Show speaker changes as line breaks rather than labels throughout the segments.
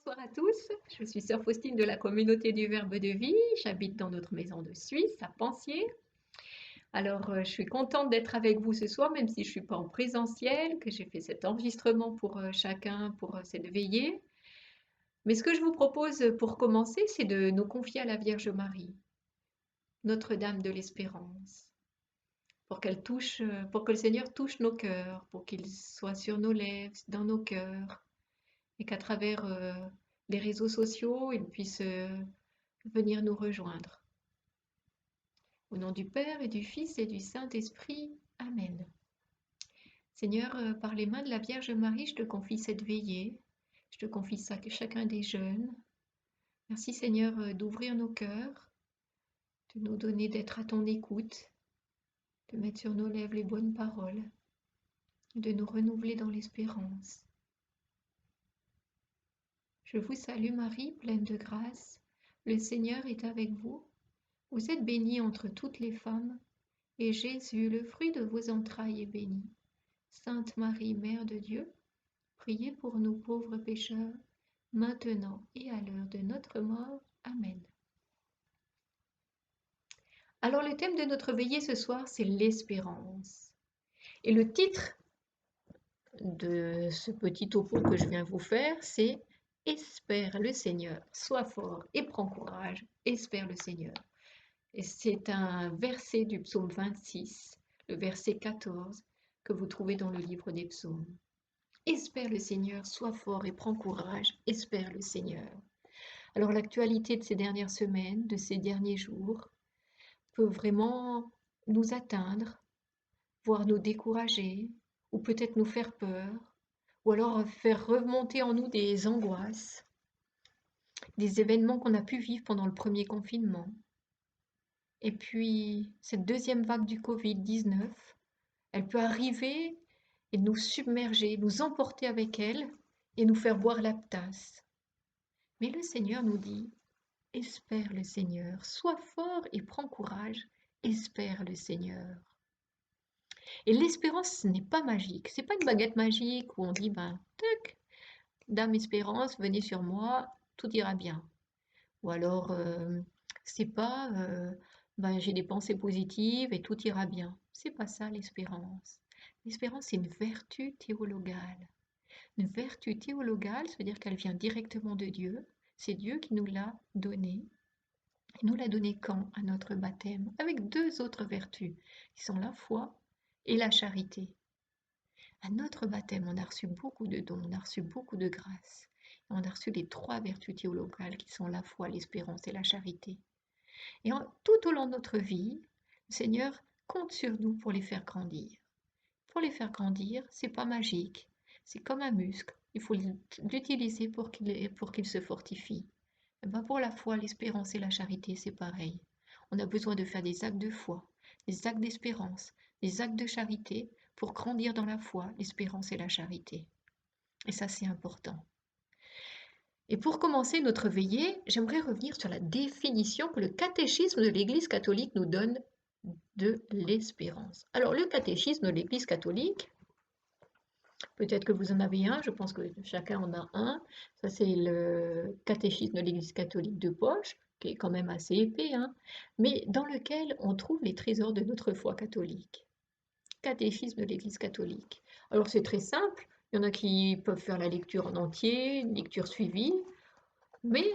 Bonsoir à tous, je suis sœur Faustine de la communauté du Verbe de Vie, j'habite dans notre maison de Suisse, à Pensier. Alors, je suis contente d'être avec vous ce soir, même si je ne suis pas en présentiel, que j'ai fait cet enregistrement pour chacun, pour cette veillée. Mais ce que je vous propose pour commencer, c'est de nous confier à la Vierge Marie, Notre-Dame de l'Espérance, pour qu'elle touche, pour que le Seigneur touche nos cœurs, pour qu'il soit sur nos lèvres, dans nos cœurs, et qu'à travers les réseaux sociaux, il puisse venir nous rejoindre. Au nom du Père et du Fils et du Saint-Esprit. Amen. Seigneur, par les mains de la Vierge Marie, je te confie cette veillée. Je te confie ça que chacun des jeunes. Merci Seigneur d'ouvrir nos cœurs, de nous donner d'être à ton écoute, de mettre sur nos lèvres les bonnes paroles, de nous renouveler dans l'espérance. Je vous salue Marie, pleine de grâce. Le Seigneur est avec vous. Vous êtes bénie entre toutes les femmes, et Jésus, le fruit de vos entrailles, est béni. Sainte Marie, Mère de Dieu, priez pour nous pauvres pécheurs, maintenant et à l'heure de notre mort. Amen. Alors le thème de notre veillée ce soir, c'est l'espérance. Et le titre de ce petit topo que je viens vous faire, c'est « Espère le Seigneur, sois fort et prends courage, espère le Seigneur ». Et c'est un verset du psaume 26, le verset 14, que vous trouvez dans le livre des psaumes. Espère le Seigneur, sois fort et prends courage, espère le Seigneur. Alors l'actualité de ces dernières semaines, de ces derniers jours, peut vraiment nous atteindre, voire nous décourager, ou peut-être nous faire peur, ou alors faire remonter en nous des angoisses, des événements qu'on a pu vivre pendant le premier confinement. Et puis, cette deuxième vague du Covid-19, elle peut arriver et nous submerger, nous emporter avec elle et nous faire boire la tasse. Mais le Seigneur nous dit, espère le Seigneur, sois fort et prends courage, espère le Seigneur. Et l'espérance, ce n'est pas magique, c'est pas une baguette magique où on dit, ben, tac, Dame Espérance, venez sur moi, tout ira bien. Ou alors, c'est pas, ben, j'ai des pensées positives et tout ira bien. C'est pas ça l'espérance. L'espérance, c'est une vertu théologale. Une vertu théologale, ça veut dire qu'elle vient directement de Dieu. C'est Dieu qui nous l'a donnée. Il nous l'a donnée quand? À notre baptême, avec deux autres vertus, qui sont la foi et la charité. À notre baptême, on a reçu beaucoup de dons, on a reçu beaucoup de grâces. On a reçu les trois vertus théologales qui sont la foi, l'espérance et la charité. Et tout au long de notre vie, le Seigneur compte sur nous pour les faire grandir. Pour les faire grandir, c'est pas magique, c'est comme un muscle. Il faut l'utiliser pour qu'il se fortifie. Et ben pour la foi, l'espérance et la charité, c'est pareil. On a besoin de faire des actes de foi, des actes d'espérance, des actes de charité pour grandir dans la foi, l'espérance et la charité. Et ça, c'est important. Et pour commencer notre veillée, j'aimerais revenir sur la définition que le catéchisme de l'Église catholique nous donne de l'espérance. Alors, le catéchisme de l'Église catholique, peut-être que vous en avez un, je pense que chacun en a un. Ça, c'est le catéchisme de l'Église catholique de poche, qui est quand même assez épais, hein, mais dans lequel on trouve les trésors de notre foi catholique. Catéchisme de l'Église catholique. Alors, c'est très simple. Il y en a qui peuvent faire la lecture en entier, une lecture suivie, mais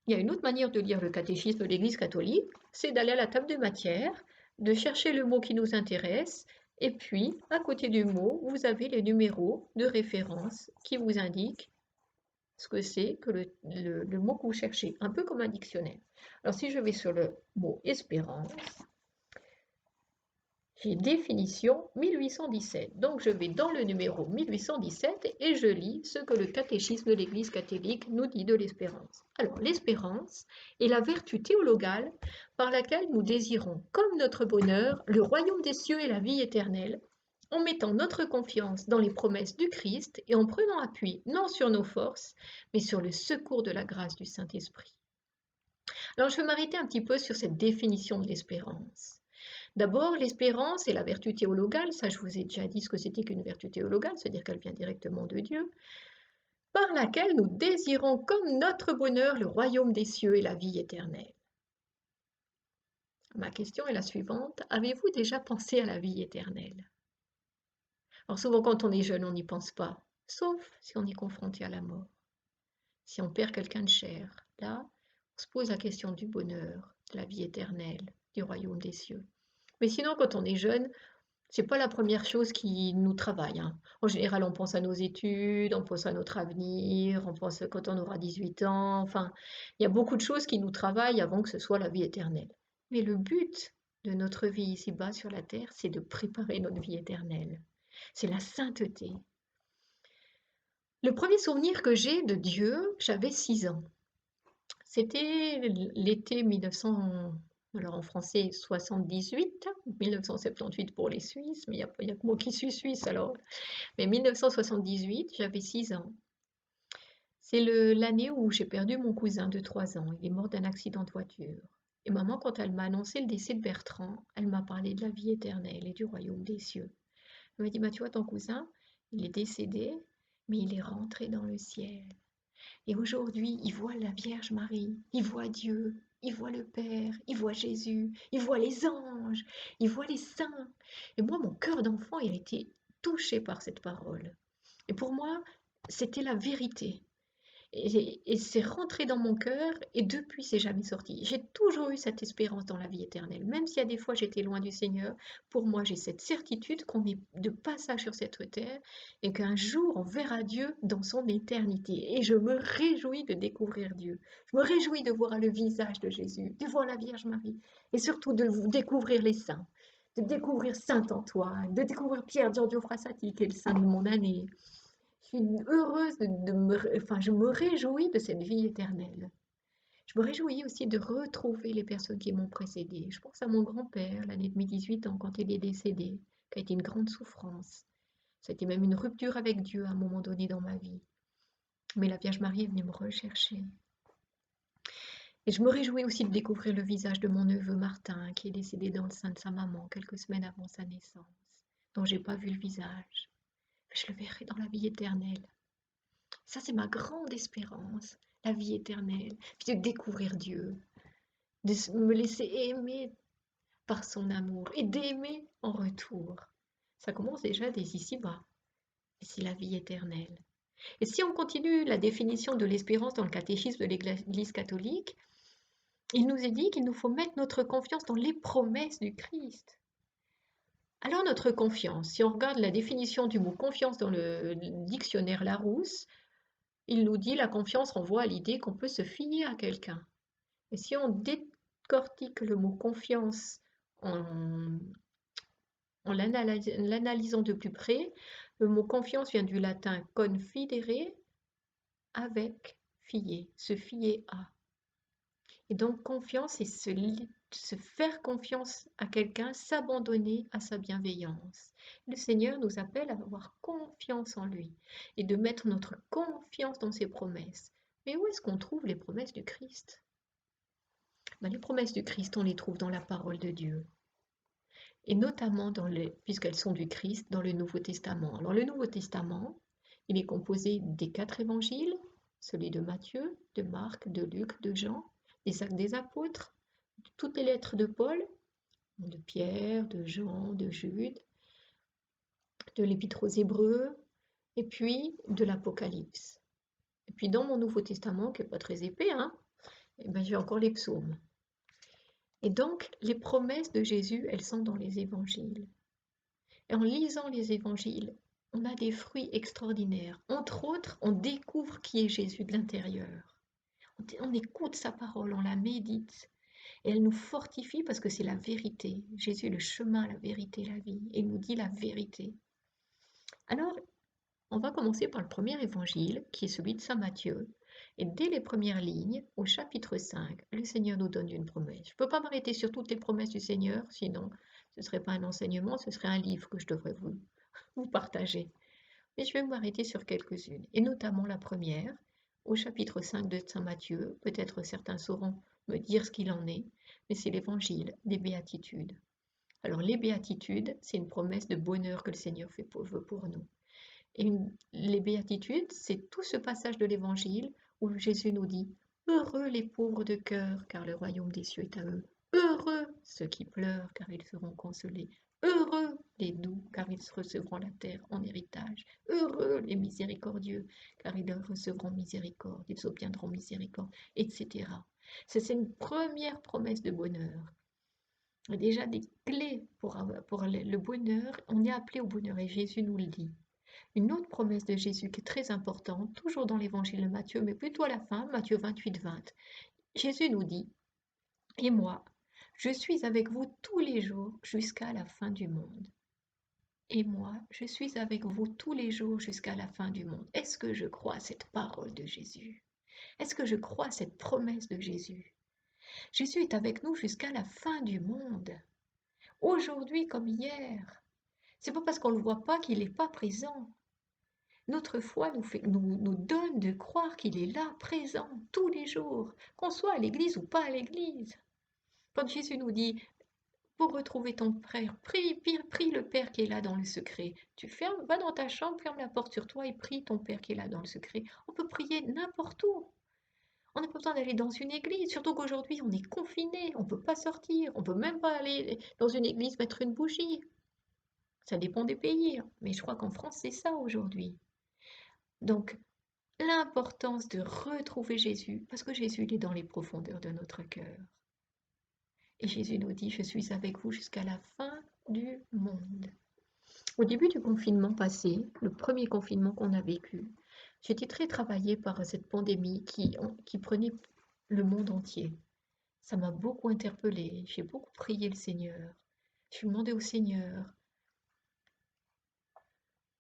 il y a une autre manière de lire le catéchisme de l'Église catholique, c'est d'aller à la table de matière, de chercher le mot qui nous intéresse, et puis, à côté du mot, vous avez les numéros de référence qui vous indiquent ce que c'est que le mot que vous cherchez, un peu comme un dictionnaire. Alors, si je vais sur le mot espérance, j'ai définition 1817. Donc, je vais dans le numéro 1817 et je lis ce que le catéchisme de l'Église catholique nous dit de l'espérance. Alors, l'espérance est la vertu théologale par laquelle nous désirons, comme notre bonheur, le royaume des cieux et la vie éternelle, en mettant notre confiance dans les promesses du Christ et en prenant appui non sur nos forces, mais sur le secours de la grâce du Saint-Esprit. Alors, je vais m'arrêter un petit peu sur cette définition de l'espérance. D'abord, l'espérance est la vertu théologale, ça je vous ai déjà dit ce que c'était qu'une vertu théologale, c'est-à-dire qu'elle vient directement de Dieu. par laquelle nous désirons comme notre bonheur le royaume des cieux et la vie éternelle. Ma question est la suivante. Avez-vous déjà pensé à la vie éternelle? Alors souvent quand on est jeune, on n'y pense pas, sauf si on est confronté à la mort. Si on perd quelqu'un de cher, là, on se pose la question du bonheur, de la vie éternelle, du royaume des cieux. Mais sinon, quand on est jeune, c'est pas la première chose qui nous travaille, hein. En général, on pense à nos études, on pense à notre avenir, on pense quand on aura 18 ans, enfin, il y a beaucoup de choses qui nous travaillent avant que ce soit la vie éternelle. Mais le but de notre vie ici-bas sur la terre, c'est de préparer notre vie éternelle. C'est la sainteté. Le premier souvenir que j'ai de Dieu, j'avais 6 ans. C'était l'été 1900, alors en français 78, 1978 pour les Suisses, mais il y a que moi qui suis suisse alors. Mais 1978, j'avais 6 ans. C'est l'année où j'ai perdu mon cousin de 3 ans. Il est mort d'un accident de voiture. Et maman, quand elle m'a annoncé le décès de Bertrand, elle m'a parlé de la vie éternelle et du royaume des cieux. Elle m'a dit, bah, tu vois, ton cousin, il est décédé, mais il est rentré dans le ciel. Et aujourd'hui, il voit la Vierge Marie, il voit Dieu, il voit le Père, il voit Jésus, il voit les anges, il voit les saints. Et moi, mon cœur d'enfant, il a été touché par cette parole. Et pour moi, c'était la vérité. Et c'est rentré dans mon cœur et depuis, c'est jamais sorti. J'ai toujours eu cette espérance dans la vie éternelle. Même s'il y a des fois j'étais loin du Seigneur, pour moi, j'ai cette certitude qu'on est de passage sur cette terre et qu'un jour, on verra Dieu dans son éternité. Et je me réjouis de découvrir Dieu. Je me réjouis de voir le visage de Jésus, de voir la Vierge Marie et surtout de découvrir les saints, de découvrir Saint Antoine, de découvrir Pierre Giorgio Frassati, qui est le saint de mon année. Je suis heureuse enfin, je me réjouis de cette vie éternelle. Je me réjouis aussi de retrouver les personnes qui m'ont précédée. Je pense à mon grand-père, l'année de mes 18 ans, quand il est décédé, qui a été une grande souffrance. C'était même une rupture avec Dieu à un moment donné dans ma vie. Mais la Vierge Marie est venue me rechercher. Et je me réjouis aussi de découvrir le visage de mon neveu Martin, qui est décédé dans le sein de sa maman quelques semaines avant sa naissance, dont j'ai pas vu le visage. Je le verrai dans la vie éternelle. Ça, c'est ma grande espérance, la vie éternelle, puis de découvrir Dieu, de me laisser aimer par son amour et d'aimer en retour. Ça commence déjà dès ici-bas, et c'est la vie éternelle. Et si on continue la définition de l'espérance dans le catéchisme de l'Église catholique, il nous est dit qu'il nous faut mettre notre confiance dans les promesses du Christ. Alors notre confiance, si on regarde la définition du mot confiance dans le dictionnaire Larousse, il nous dit la confiance renvoie à l'idée qu'on peut se fier à quelqu'un. Et si on décortique le mot confiance en, en l'analysant de plus près, le mot confiance vient du latin confidere, avec fier, se fier à. Et donc confiance, c'est se faire confiance à quelqu'un, s'abandonner à sa bienveillance. Le Seigneur nous appelle à avoir confiance en lui et de mettre notre confiance dans ses promesses. Mais où est-ce qu'on trouve les promesses du Christ? Les promesses du Christ, on les trouve dans la parole de Dieu. Et notamment, puisqu'elles sont du Christ, dans le Nouveau Testament. Alors le Nouveau Testament, il est composé des 4 évangiles, celui de Matthieu, de Marc, de Luc, de Jean, des actes des apôtres, toutes les lettres de Paul, de Pierre, de Jean, de Jude, de l'Épître aux Hébreux, et puis de l'Apocalypse. Et puis dans mon Nouveau Testament, qui n'est pas très épais, hein, j'ai encore les psaumes. Et donc, les promesses de Jésus, elles sont dans les évangiles. Et en lisant les évangiles, on a des fruits extraordinaires. Entre autres, on découvre qui est Jésus de l'intérieur. On écoute sa parole, on la médite. Et elle nous fortifie parce que c'est la vérité. Jésus est le chemin, la vérité, la vie. Et il nous dit la vérité. Alors, on va commencer par le premier évangile, qui est celui de Saint Matthieu. Et dès les premières lignes, au chapitre 5, le Seigneur nous donne une promesse. Je ne peux pas m'arrêter sur toutes les promesses du Seigneur, sinon ce ne serait pas un enseignement, ce serait un livre que je devrais vous partager. Mais je vais m'arrêter sur quelques-unes, et notamment la première, au chapitre 5 de Saint Matthieu. Peut-être certains sauront me dire ce qu'il en est, mais c'est l'évangile des béatitudes. Alors les béatitudes, c'est une promesse de bonheur que le Seigneur veut pour nous. Et les béatitudes, c'est tout ce passage de l'Évangile où Jésus nous dit: Heureux les pauvres de cœur, car le royaume des cieux est à eux. Heureux ceux qui pleurent, car ils seront consolés. Heureux les doux, car ils recevront la terre en héritage. Heureux les miséricordieux, car ils recevront miséricorde, ils obtiendront miséricorde, etc. C'est une première promesse de bonheur. Déjà des clés pour le bonheur. On est appelé au bonheur et Jésus nous le dit. Une autre promesse de Jésus qui est très importante, toujours dans l'évangile de Matthieu, mais plutôt à la fin, Matthieu 28-20. Jésus nous dit: Et moi, je suis avec vous tous les jours jusqu'à la fin du monde. Et moi, je suis avec vous tous les jours jusqu'à la fin du monde. Est-ce que je crois à cette parole de Jésus? Est-ce que je crois à cette promesse de Jésus? Jésus est avec nous jusqu'à la fin du monde, aujourd'hui comme hier. C'est pas parce qu'on ne le voit pas qu'il n'est pas présent. Notre foi nous donne de croire qu'il est là, présent, tous les jours, qu'on soit à l'église ou pas à l'église. Quand Jésus nous dit: pour retrouver ton frère, prie le Père qui est là dans le secret. Tu fermes, va dans ta chambre, ferme la porte sur toi et prie ton Père qui est là dans le secret. On peut prier n'importe où. On n'a pas besoin d'aller dans une église, surtout qu'aujourd'hui on est confiné, on ne peut pas sortir, on ne peut même pas aller dans une église mettre une bougie. Ça dépend des pays, hein, mais je crois qu'en France c'est ça aujourd'hui. Donc l'importance de retrouver Jésus, parce que Jésus il est dans les profondeurs de notre cœur. Et Jésus nous dit: je suis avec vous jusqu'à la fin du monde. Au début du confinement passé, le premier confinement qu'on a vécu, j'étais très travaillée par cette pandémie qui prenait le monde entier. Ça m'a beaucoup interpellée, j'ai beaucoup prié le Seigneur. Je suis demandé au Seigneur.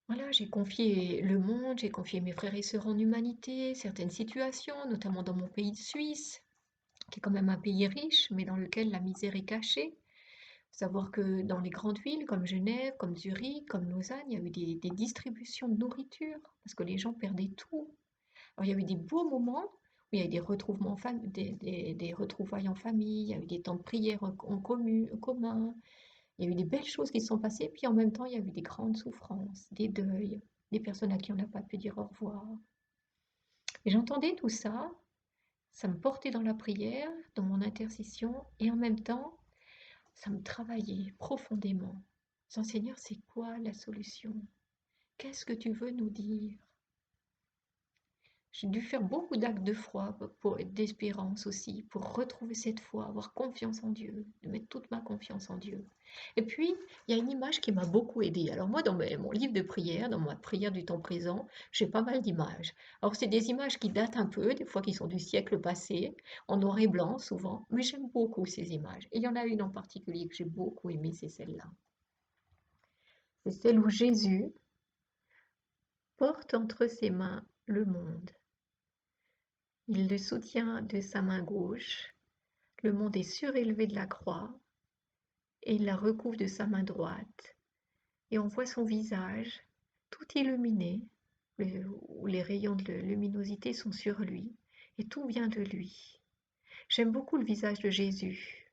Voilà, j'ai confié le monde, j'ai confié mes frères et sœurs en humanité, certaines situations, notamment dans mon pays de Suisse, qui est quand même un pays riche, mais dans lequel la misère est cachée. Faut savoir que dans les grandes villes comme Genève, comme Zurich, comme Lausanne, il y a eu des distributions de nourriture, parce que les gens perdaient tout. Alors, il y a eu des beaux moments où il y a eu des retrouvailles en famille, il y a eu des temps de prière en commun, il y a eu des belles choses qui se sont passées, puis en même temps, il y a eu des grandes souffrances, des deuils, des personnes à qui on n'a pas pu dire au revoir. Et j'entendais tout ça, ça me portait dans la prière, dans mon intercession, et en même temps, ça me travaillait profondément. Sans Seigneur, c'est quoi la solution? Qu'est-ce que tu veux nous dire? J'ai dû faire beaucoup d'actes de foi, d'espérance aussi, pour retrouver cette foi, avoir confiance en Dieu, de mettre toute ma confiance en Dieu. Et puis, il y a une image qui m'a beaucoup aidée. Alors moi, dans mon livre de prière, dans ma prière du temps présent, j'ai pas mal d'images. Alors c'est des images qui datent un peu, des fois qui sont du siècle passé, en noir et blanc souvent, mais j'aime beaucoup ces images. Et il y en a une en particulier que j'ai beaucoup aimée, c'est celle-là. C'est celle où Jésus porte entre ses mains le monde. Il le soutient de sa main gauche, le monde est surélevé de la croix, et il la recouvre de sa main droite, et on voit son visage tout illuminé, où les rayons de luminosité sont sur lui, et tout vient de lui. J'aime beaucoup le visage de Jésus.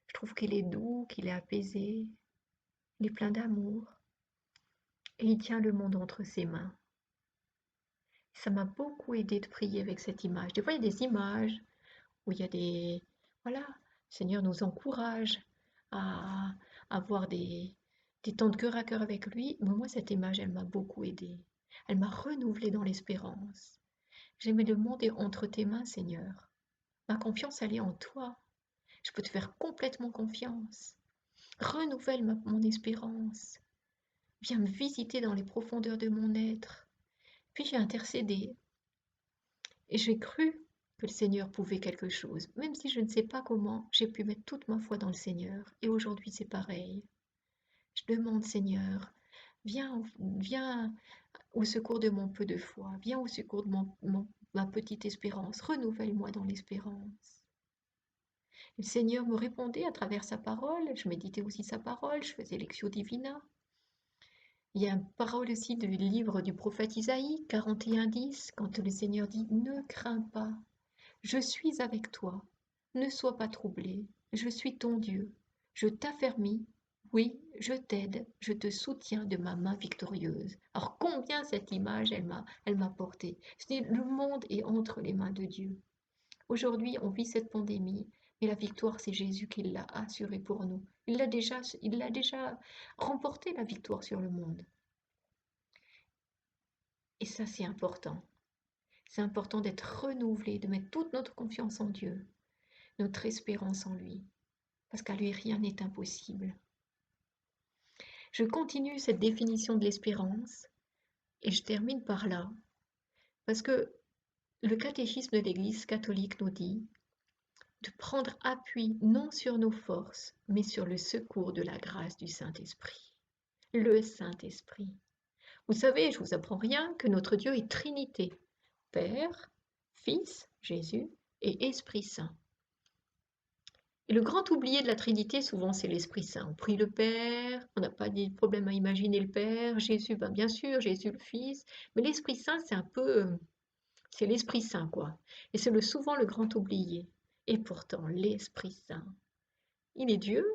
Je trouve qu'il est doux, qu'il est apaisé, il est plein d'amour, et il tient le monde entre ses mains. Ça m'a beaucoup aidé de prier avec cette image. Des fois, il y a des images où il y a des... Voilà, le Seigneur nous encourage à avoir des temps de cœur à cœur avec lui. Mais moi, cette image, elle m'a beaucoup aidée. Elle m'a renouvelée dans l'espérance. J'ai mis le monde entre tes mains, Seigneur. Ma confiance, elle est en toi. Je peux te faire complètement confiance. Renouvelle mon espérance. Viens me visiter dans les profondeurs de mon être. Puis j'ai intercédé. Et j'ai cru que le Seigneur pouvait quelque chose. Même si je ne sais pas comment, j'ai pu mettre toute ma foi dans le Seigneur. Et aujourd'hui, c'est pareil. Je demande, Seigneur, viens au secours de mon peu de foi. Viens au secours de ma petite espérance. Renouvelle-moi dans l'espérance. Et le Seigneur me répondait à travers sa parole. Je méditais aussi sa parole. Je faisais Lectio Divina. Il y a une parole aussi du livre du prophète Isaïe, 41:10, quand le Seigneur dit: Ne crains pas. Je suis avec toi, ne sois pas troublé, je suis ton Dieu, je t'affermis, Oui, je t'aide, je te soutiens de ma main victorieuse. Alors combien cette image, elle m'a porté. Le monde est entre les mains de Dieu. Aujourd'hui, on vit cette pandémie, mais la victoire, c'est Jésus qui l'a assurée pour nous. Il l'a déjà remporté, la victoire sur le monde. Et ça, c'est important. C'est important d'être renouvelé, de mettre toute notre confiance en Dieu, notre espérance en lui, parce qu'à lui, rien n'est impossible. Je continue cette définition de l'espérance et je termine par là, parce que le catéchisme de l'Église catholique nous dit de prendre appui non sur nos forces, mais sur le secours de la grâce du Saint-Esprit. Le Saint-Esprit. Vous savez, je ne vous apprends rien, que notre Dieu est Trinité. Père, Fils, Jésus et Esprit Saint. Et le grand oublié de la Trinité, souvent, c'est l'Esprit Saint. On prie le Père, on n'a pas de problème à imaginer le Père, Jésus, ben bien sûr, Jésus le Fils, mais l'Esprit Saint, c'est un peu, c'est l'Esprit Saint, quoi. Et c'est souvent le grand oublié. Et pourtant, l'Esprit Saint, il est Dieu,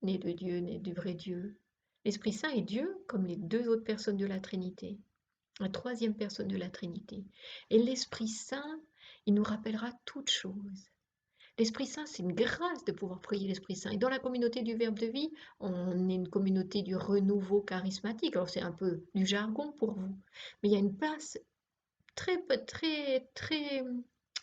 né de Dieu, né du vrai Dieu. L'Esprit Saint est Dieu comme les deux autres personnes de la Trinité, la troisième personne de la Trinité. Et l'Esprit Saint, il nous rappellera toutes choses. L'Esprit Saint, c'est une grâce de pouvoir prier l'Esprit Saint. Et dans la communauté du Verbe de vie, on est une communauté du renouveau charismatique. Alors c'est un peu du jargon pour vous, mais il y a une place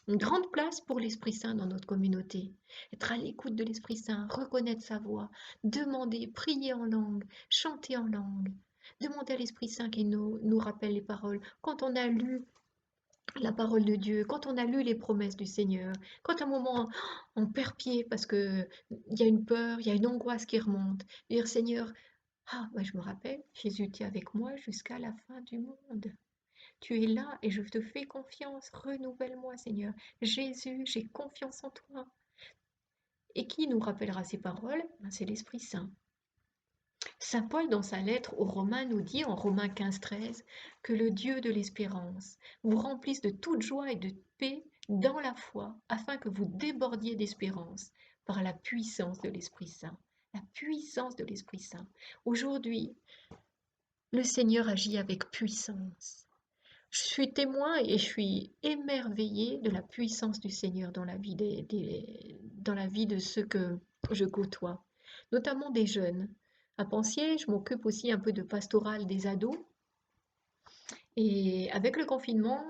une grande place pour l'Esprit Saint dans notre communauté. Être à l'écoute de l'Esprit Saint, reconnaître sa voix, demander, prier en langue, chanter en langue, demander à l'Esprit Saint qui nous rappelle les paroles. Quand on a lu la parole de Dieu, quand on a lu les promesses du Seigneur, quand à un moment on perd pied parce que il y a une peur, il y a une angoisse qui remonte, dire Seigneur, ouais, je me rappelle, Jésus était avec moi jusqu'à la fin du monde. Tu es là et je te fais confiance. Renouvelle-moi, Seigneur. Jésus, j'ai confiance en toi. Et qui nous rappellera ces paroles? C'est l'Esprit Saint. Saint Paul, dans sa lettre aux Romains, nous dit en Romains 15-13 que le Dieu de l'espérance vous remplisse de toute joie et de paix dans la foi, afin que vous débordiez d'espérance par la puissance de l'Esprit Saint. La puissance de l'Esprit Saint. Aujourd'hui, le Seigneur agit avec puissance. Je suis témoin et je suis émerveillée de la puissance du Seigneur dans la vie dans la vie de ceux que je côtoie, notamment des jeunes. À Pensier, je m'occupe aussi un peu de pastoral des ados. Et avec le confinement,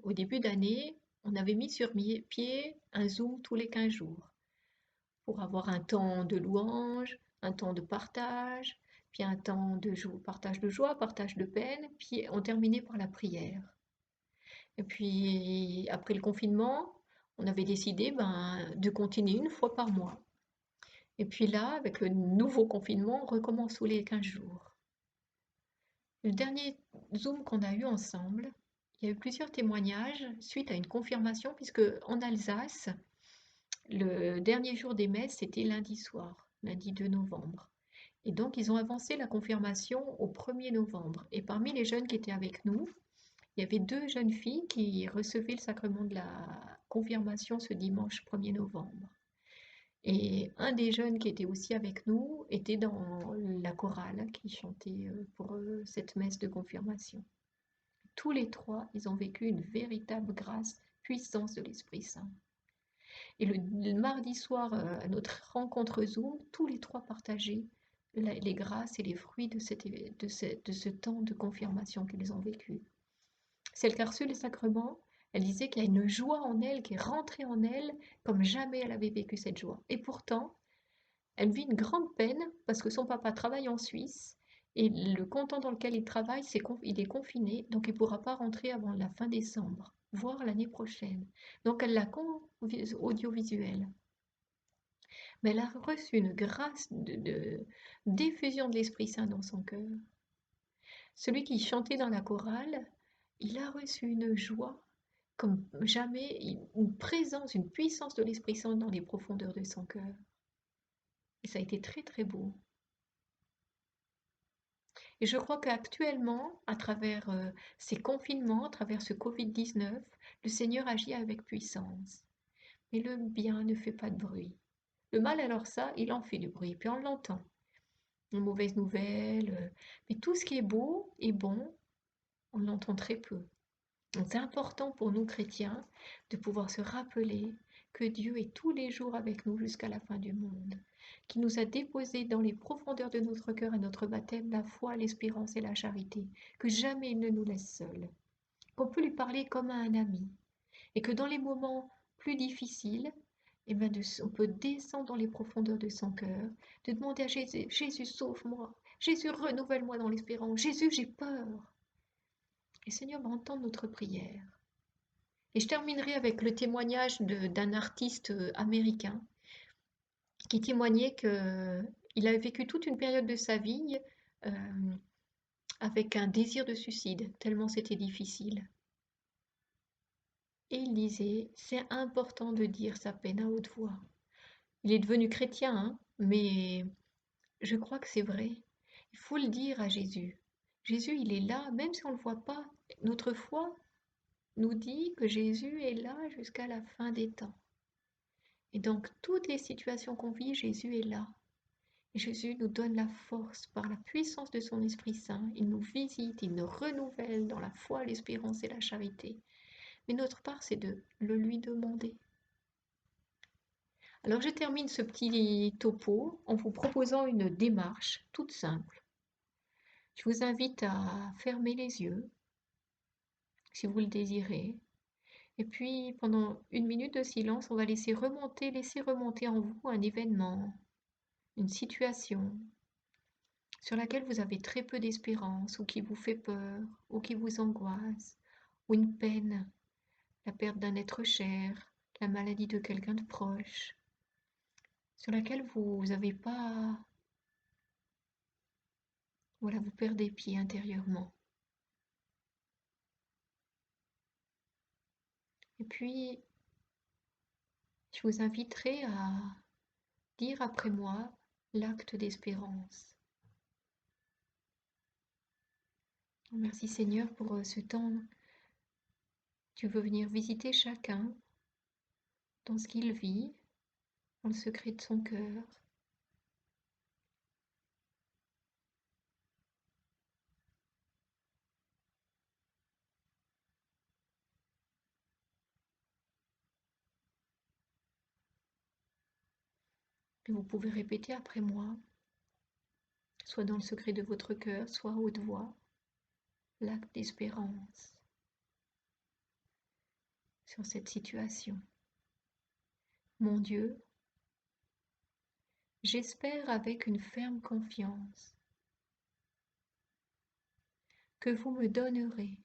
au début d'année, on avait mis sur pied un Zoom tous les 15 jours pour avoir un temps de louange, un temps de partage, puis un temps de partage de joie, partage de peine, puis on terminait par la prière. Et puis après le confinement, on avait décidé de continuer une fois par mois. Et puis là, avec le nouveau confinement, on recommence tous les 15 jours. Le dernier Zoom qu'on a eu ensemble, il y a eu plusieurs témoignages suite à une confirmation, puisque en Alsace, le dernier jour des messes, c'était lundi soir, lundi 2 novembre. Et donc, ils ont avancé la confirmation au 1er novembre. Et parmi les jeunes qui étaient avec nous, il y avait 2 jeunes filles qui recevaient le sacrement de la confirmation ce dimanche 1er novembre. Et un des jeunes qui était aussi avec nous était dans la chorale qui chantait pour cette messe de confirmation. Tous les 3, ils ont vécu une véritable grâce, puissance de l'Esprit Saint. Et le mardi soir, à notre rencontre Zoom, tous les 3 partageaient les grâces et les fruits de ce temps de confirmation qu'ils ont vécu. Celle qui a reçu le sacrement, elle disait qu'il y a une joie en elle qui est rentrée en elle comme jamais elle avait vécu cette joie. Et pourtant, elle vit une grande peine parce que son papa travaille en Suisse et le canton dans lequel il travaille, il est confiné, donc il ne pourra pas rentrer avant la fin décembre, voire l'année prochaine. Donc elle l'a audiovisuel. Mais elle a reçu une grâce de diffusion de l'Esprit Saint dans son cœur. Celui qui chantait dans la chorale, il a reçu une joie comme jamais, une présence, une puissance de l'Esprit Saint dans les profondeurs de son cœur. Et ça a été très très beau. Et je crois qu'actuellement, à travers ces confinements, à travers ce Covid-19, le Seigneur agit avec puissance. Mais le bien ne fait pas de bruit. Le mal, alors ça, il en fait du bruit, puis on l'entend. Une mauvaise nouvelle, mais tout ce qui est beau et bon, on l'entend très peu. Donc c'est important pour nous chrétiens de pouvoir se rappeler que Dieu est tous les jours avec nous jusqu'à la fin du monde, qui nous a déposé dans les profondeurs de notre cœur à notre baptême la foi, l'espérance et la charité, que jamais il ne nous laisse seuls, qu'on peut lui parler comme à un ami, et que dans les moments plus difficiles, on peut descendre dans les profondeurs de son cœur, de demander à Jésus, Jésus, sauve-moi, Jésus, renouvelle-moi dans l'espérance, Jésus, j'ai peur. Et le Seigneur va entendre notre prière. Et je terminerai avec le témoignage d'un artiste américain qui témoignait qu'il avait vécu toute une période de sa vie euh, avec un désir de suicide, tellement c'était difficile. Et il disait, c'est important de dire sa peine à haute voix. Il est devenu chrétien, hein, mais je crois que c'est vrai. Il faut le dire à Jésus. Jésus, il est là, même si on ne le voit pas. Notre foi nous dit que Jésus est là jusqu'à la fin des temps. Et donc, toutes les situations qu'on vit, Jésus est là. Et Jésus nous donne la force par la puissance de son Esprit Saint. Il nous visite, il nous renouvelle dans la foi, l'espérance et la charité. Mais notre part, c'est de le lui demander. Alors, je termine ce petit topo en vous proposant une démarche toute simple. Je vous invite à fermer les yeux, si vous le désirez. Et puis, pendant une minute de silence, on va laisser remonter en vous un événement, une situation sur laquelle vous avez très peu d'espérance, ou qui vous fait peur, ou qui vous angoisse, ou une peine, la perte d'un être cher, la maladie de quelqu'un de proche, sur laquelle vous n'avez pas... Voilà, vous perdez pied intérieurement. Et puis, je vous inviterai à dire après moi l'acte d'espérance. Merci Seigneur pour ce temps. Tu veux venir visiter chacun dans ce qu'il vit, dans le secret de son cœur. Et vous pouvez répéter après moi, soit dans le secret de votre cœur, soit à haute voix, l'acte d'espérance sur cette situation. Mon Dieu, j'espère avec une ferme confiance que vous me donnerez,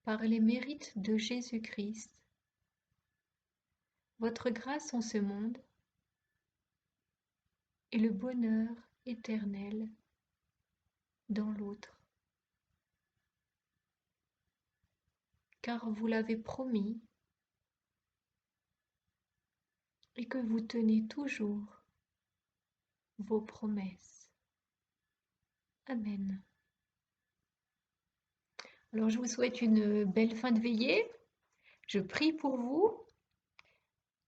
par les mérites de Jésus-Christ, votre grâce en ce monde et le bonheur éternel dans l'autre. Car vous l'avez promis et que vous tenez toujours vos promesses. Amen. Alors je vous souhaite une belle fin de veillée. Je prie pour vous.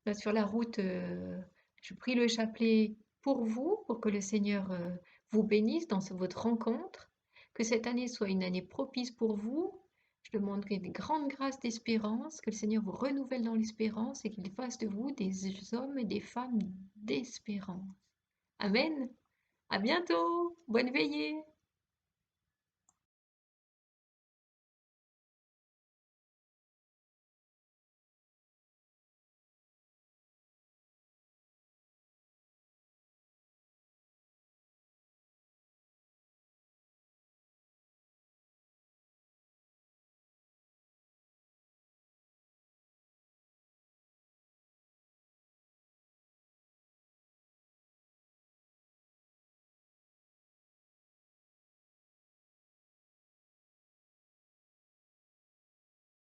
Là, sur la route, je prie le chapelet pour vous, pour que le Seigneur vous bénisse dans votre rencontre, que cette année soit une année propice pour vous. Je demanderai des grandes grâces d'espérance, que le Seigneur vous renouvelle dans l'espérance et qu'il fasse de vous des hommes et des femmes d'espérance. Amen. À bientôt. Bonne veillée.